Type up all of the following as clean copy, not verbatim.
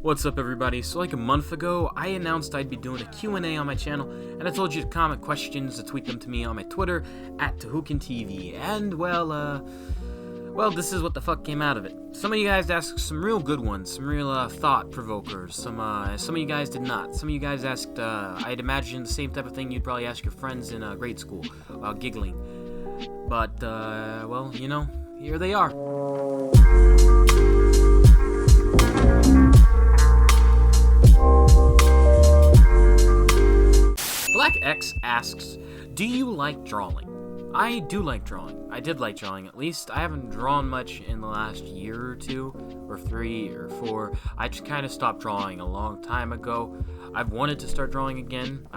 What's up everybody? So like a month ago, I announced I'd be doing a Q&A on my channel, and I told you to comment questions to tweet them to me on my Twitter, @Tahukan TV, and well, this is what the fuck came out of it. Some of you guys asked some real good ones, some real thought provokers, some of you guys did not. Some of you guys asked, I'd imagine the same type of thing you'd probably ask your friends in grade school, while giggling. But, well, you know, here they are. Black X asks, do you like drawing? I do like drawing. I did like drawing, at least. I haven't drawn much in the last year or two, or 3 or 4. I just kind of stopped drawing a long time ago. I've wanted to start drawing again.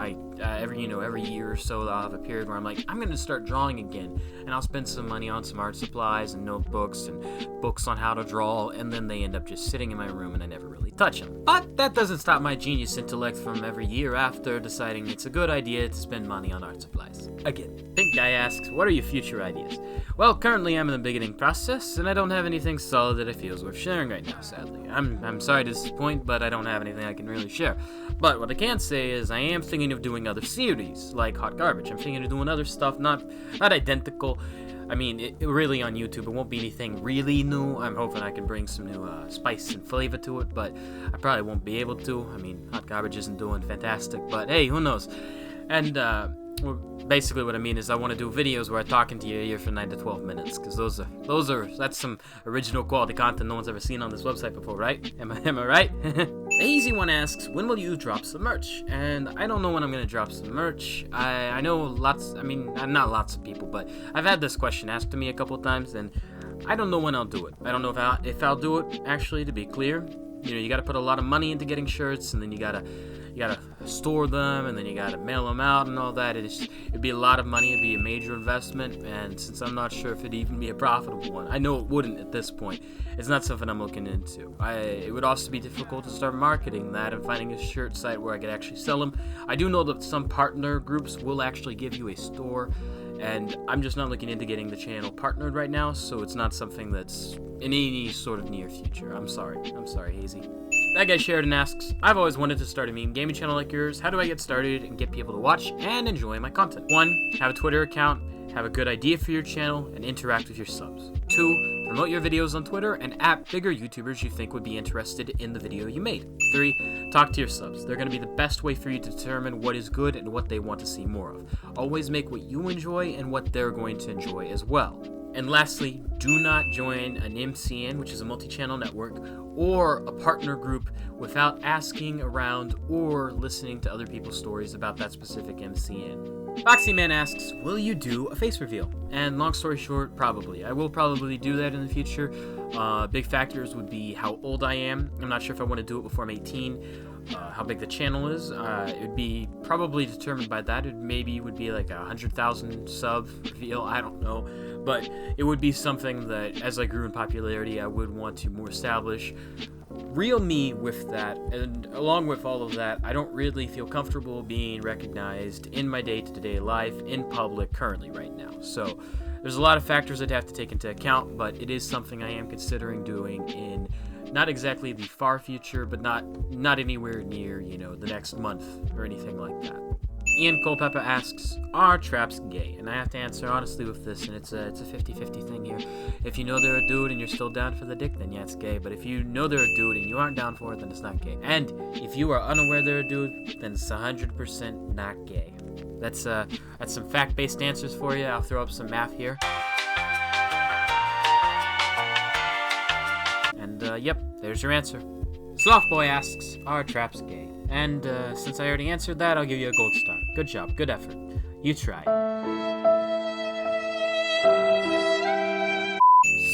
Every year or so I'll have a period where I'm like, I'm going to start drawing again, and I'll spend some money on some art supplies and notebooks and books on how to draw, and then they end up just sitting in my room and I never really touch them. But that doesn't stop my genius intellect from every year after deciding it's a good idea to spend money on art supplies. Again, Pink Guy asks, what are your future ideas? Well, currently I'm in the beginning process, and I don't have anything solid that I feel is worth sharing right now, sadly. I'm sorry to disappoint, but I don't have anything I can really share. But what I can say is I am thinking of doing other series, like Hot Garbage. I'm thinking of doing other stuff, not identical. I mean, it really on YouTube, it won't be anything really new. I'm hoping I can bring some new spice and flavor to it, but I probably won't be able to. I mean, Hot Garbage isn't doing fantastic, but hey, who knows? And, well, basically what I mean is I want to do videos where I talk into your ear for 9 to 12 minutes, because that's some original quality content no one's ever seen on this website before, right? Am I right? The easy one asks, when will you drop some merch? And I don't know when I'm going to drop some merch. I know not lots of people, but I've had this question asked to me a couple times, and I don't know when I'll do it. I don't know if I'll do it, actually, to be clear. You know, you gotta put a lot of money into getting shirts, and then you gotta store them, and then you gotta mail them out and all that. It'd be a lot of money, it'd be a major investment, and since I'm not sure if it'd even be a profitable one, I know it wouldn't at this point, it's not something I'm looking into. It would also be difficult to start marketing that and finding a shirt site where I could actually sell them. I do know that some partner groups will actually give you a store, and I'm just not looking into getting the channel partnered right now, so it's not something that's in any sort of near future. I'm sorry, Hazy. That guy Sheridan asks, I've always wanted to start a meme gaming channel like yours. How do I get started and get people to watch and enjoy my content? 1. Have a Twitter account, have a good idea for your channel, and interact with your subs. 2. Promote your videos on Twitter and at bigger YouTubers you think would be interested in the video you made. 3. Talk to your subs. They're going to be the best way for you to determine what is good and what they want to see more of. Always make what you enjoy and what they're going to enjoy as well. And lastly, do not join an MCN, which is a multi-channel network, or a partner group without asking around or listening to other people's stories about that specific MCN. Foxyman asks, will you do a face reveal? And long story short, probably. I will probably do that in the future. Big factors would be how old I am. I'm not sure if I want to do it before I'm 18. How big the channel is, it would be probably determined by that. It maybe would be like 100,000 sub reveal, I don't know, but it would be something that as I grew in popularity I would want to more establish real me with that, and along with all of that, I don't really feel comfortable being recognized in my day-to-day life in public currently right now. So there's a lot of factors I'd have to take into account, but it is something I am considering doing in not exactly the far future, but not anywhere near, the next month or anything like that. Ian Culpepper asks, are traps gay? And I have to answer honestly with this, and it's a 50-50 thing here. If you know they're a dude and you're still down for the dick, then yeah, it's gay. But if you know they're a dude and you aren't down for it, then it's not gay. And if you are unaware they're a dude, then it's 100% not gay. That's some fact-based answers for you. I'll throw up some math here. And yep, there's your answer. Slothboy asks, are traps gay? And since I already answered that, I'll give you a gold star. Good job, good effort. You tried.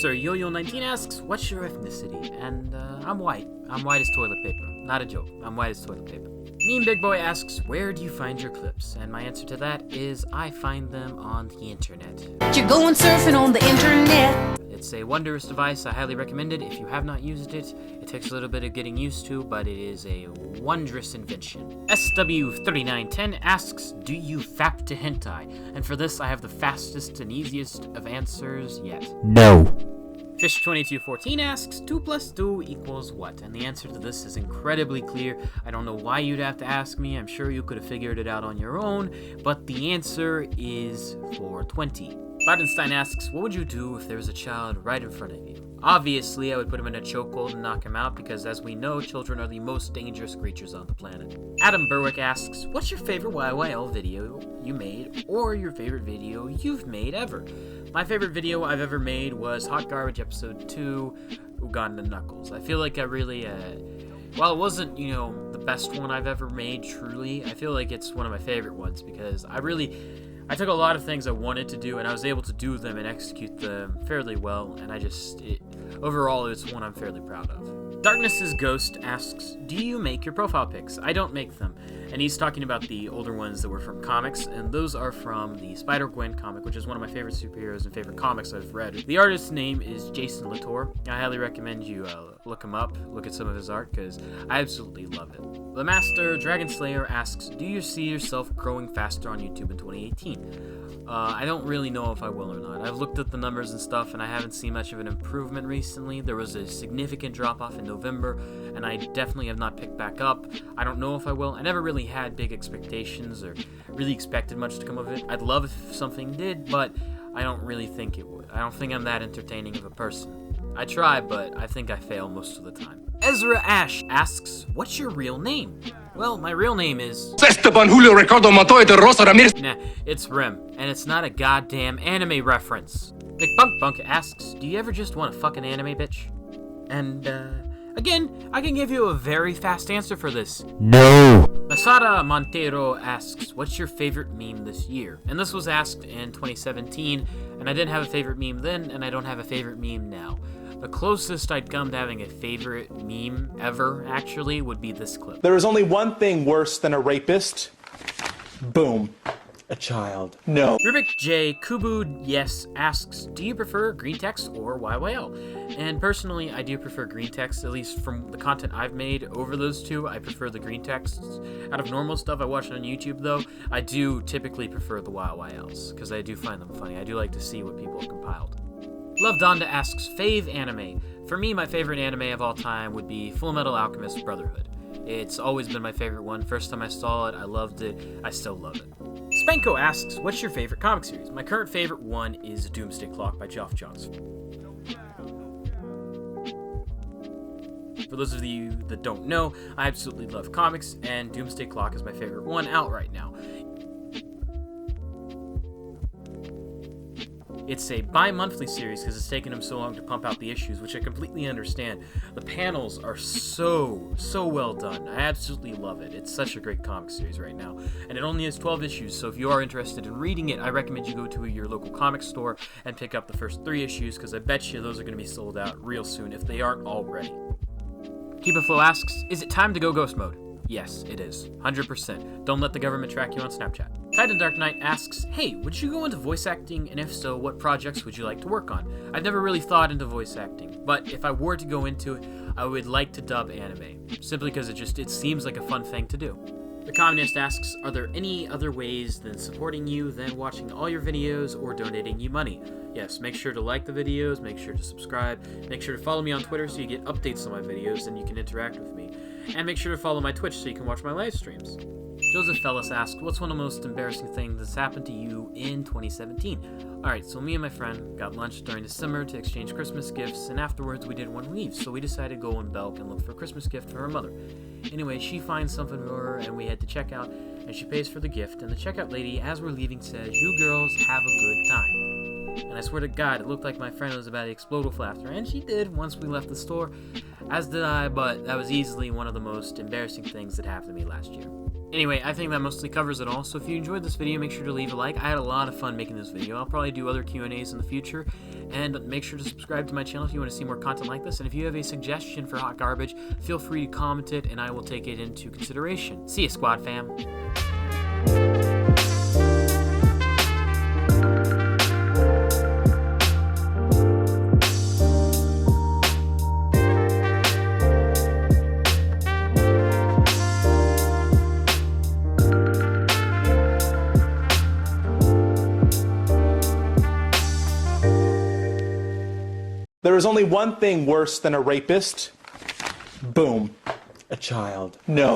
Sir Yo-Yo19 asks, what's your ethnicity? And I'm white. I'm white as toilet paper. Not a joke. I'm white as toilet paper. Mean Big Boy asks, where do you find your clips? And my answer to that is I find them on the internet. You're going surfing on the internet. It's a wondrous device. I highly recommend it. If you have not used it, it takes a little bit of getting used to, but it is a wondrous invention. SW3910 asks, do you fap to hentai? And for this, I have the fastest and easiest of answers yet. No. Fish2214 asks, 2 plus 2 equals what? And the answer to this is incredibly clear. I don't know why you'd have to ask me. I'm sure you could have figured it out on your own, but the answer is 420. Bidenstein asks, what would you do if there was a child right in front of you? Obviously, I would put him in a chokehold and knock him out because, as we know, children are the most dangerous creatures on the planet. Adam Berwick asks, what's your favorite YYL video you made or your favorite video you've made ever? My favorite video I've ever made was Hot Garbage Episode 2, Uganda Knuckles. I feel like I really, while it wasn't, the best one I've ever made, truly, I feel like it's one of my favorite ones because I took a lot of things I wanted to do and I was able to do them and execute them fairly well, and overall it's one I'm fairly proud of. Darkness's Ghost asks, do you make your profile pics? I don't make them. And he's talking about the older ones that were from comics, and those are from the Spider-Gwen comic, which is one of my favorite superheroes and favorite comics I've read. The artist's name is Jason Latour. I highly recommend you look him up, look at some of his art, because I absolutely love it. The Master Dragon Slayer asks, do you see yourself growing faster on YouTube in 2018? I don't really know if I will or not. I've looked at the numbers and stuff, and I haven't seen much of an improvement recently. There was a significant drop-off in November, and I definitely have not picked back up. I don't know if I will. I never really had big expectations or really expected much to come of it. I'd love if something did, but I don't really think it would. I don't think I'm that entertaining of a person. I try, but I think I fail most of the time. Ezra Ash asks, what's your real name? Well, my real name is... Esteban Julio Ricardo Montoya de Rosa Ramirez. Nah, it's Rem, and it's not a goddamn anime reference. Nick Bunk asks, do you ever just want a fucking anime, bitch? And, again, I can give you a very fast answer for this. No! Masada Montero asks, what's your favorite meme this year? And this was asked in 2017, and I didn't have a favorite meme then, and I don't have a favorite meme now. The closest I'd come to having a favorite meme ever, actually, would be this clip. There is only one thing worse than a rapist. Boom. A child. No. Rubik J. Kubu Yes asks, do you prefer green text or YYL? And personally, I do prefer green text, at least from the content I've made over those two. I prefer the green texts. Out of normal stuff I watch on YouTube, though, I do typically prefer the YYLs, because I do find them funny. I do like to see what people have compiled. Love Donda asks, fave anime. For me, my favorite anime of all time would be Full Metal Alchemist Brotherhood. It's always been my favorite one. First time I saw it, I loved it. I still love it. Spanko asks, what's your favorite comic series? My current favorite one is Doomsday Clock by Geoff Johns. For those of you that don't know, I absolutely love comics, and Doomsday Clock is my favorite one out right now. It's a bi-monthly series because it's taken them so long to pump out the issues, which I completely understand. The panels are so well done. I absolutely love it. It's such a great comic series right now. And it only has 12 issues, so if you are interested in reading it, I recommend you go to your local comic store and pick up the first 3 issues, because I bet you those are going to be sold out real soon if they aren't already. Keep It Flow asks, is it time to go ghost mode? Yes, it is. 100%. Don't let the government track you on Snapchat. Titan Dark Knight asks, hey, would you go into voice acting, and if so, what projects would you like to work on? I've never really thought into voice acting, but if I were to go into it, I would like to dub anime, simply because it seems like a fun thing to do. The Communist asks, are there any other ways than supporting you than watching all your videos or donating you money? Yes, make sure to like the videos, make sure to subscribe, make sure to follow me on Twitter so you get updates on my videos and you can interact with me. And make sure to follow my Twitch so you can watch my live streams. Joseph Fellis asked, what's one of the most embarrassing things that's happened to you in 2017? Alright, so me and my friend got lunch during the summer to exchange Christmas gifts, and afterwards we didn't want to leave, so we decided to go in Belk and look for a Christmas gift for her mother. Anyway, she finds something for her, and we head to checkout, and she pays for the gift, and the checkout lady, as we're leaving, says, you girls have a good time. And I swear to God, it looked like my friend was about to explode with laughter, and she did once we left the store, as did I, but that was easily one of the most embarrassing things that happened to me last year. Anyway, I think that mostly covers it all, so if you enjoyed this video, make sure to leave a like. I had a lot of fun making this video. I'll probably do other Q&As in the future, and make sure to subscribe to my channel if you want to see more content like this, and if you have a suggestion for Hot Garbage, feel free to comment it, and I will take it into consideration. See ya, squad fam! There There is only one thing worse than a rapist. Boom. A child. No.